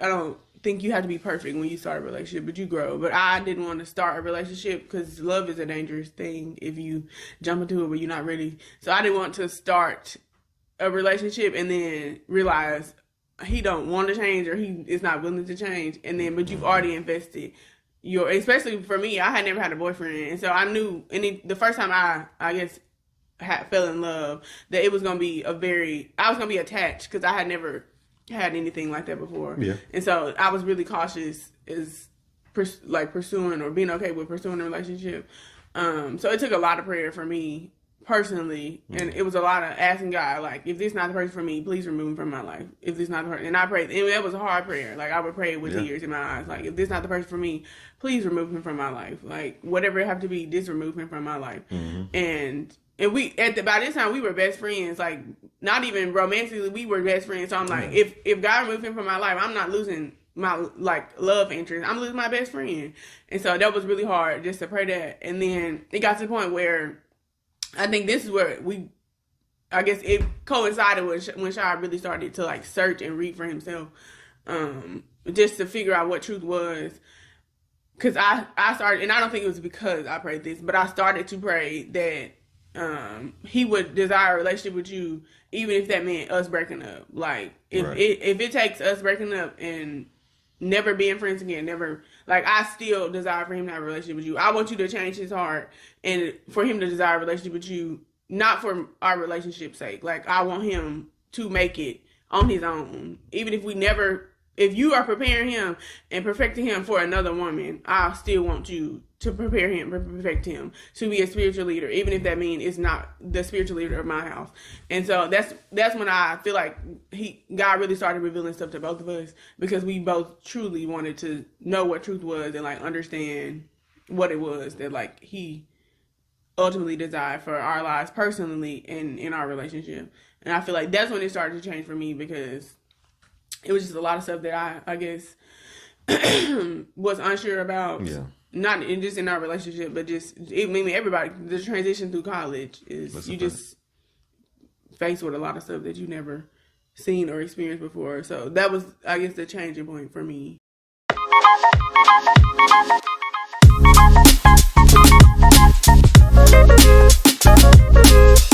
don't think you have to be perfect when you start a relationship, but you grow. But I didn't want to start a relationship because love is a dangerous thing if you jump into it but you're not ready. So I didn't want to start a relationship and then realize he don't want to change or he is not willing to change, and then but you've already invested especially for me, I had never had a boyfriend, and so I knew the first time I guess fell in love that it was gonna be I was gonna be attached because I had never had anything like that before. Yeah. And so I was really cautious pursuing or being okay with pursuing a relationship. So it took a lot of prayer for me personally, and it was a lot of asking God, like, if this is not the person for me, please remove him from my life. If this is not the person, and I prayed, and that was a hard prayer. Like, I would pray with tears in my eyes, like, if this is not the person for me, please remove him from my life. Like, whatever it have to be, just remove him from my life. And we by this time we were best friends, like not even romantically, we were best friends. So I'm like, if God removed him from my life, I'm not losing my love interest. I'm losing my best friend. And so that was really hard just to pray that. And then it got to the point where I think this is where I guess it coincided with when Shai really started to like search and read for himself, just to figure out what truth was. Because I started, and I don't think it was because I prayed this, but I started to pray that he would desire a relationship with you, even if that meant us breaking up. Like, if it takes us breaking up and never being friends again, I still desire for him to have a relationship with you. I want you to change his heart and for him to desire a relationship with you, not for our relationship's sake. Like, I want him to make it on his own. Even if you are preparing him and perfecting him for another woman, I still want you to prepare him, perfect him, to be a spiritual leader, even if that means it's not the spiritual leader of my house. And so that's when I feel like God really started revealing stuff to both of us, because we both truly wanted to know what truth was and like understand what it was that like he ultimately desired for our lives personally and in our relationship. And I feel like that's when it started to change for me, because it was just a lot of stuff that I guess was unsure about. Yeah. Not just in our relationship, but just, everybody, the transition through college is, you just faced with a lot of stuff that you never seen or experienced before. So that was, I guess, the changing point for me.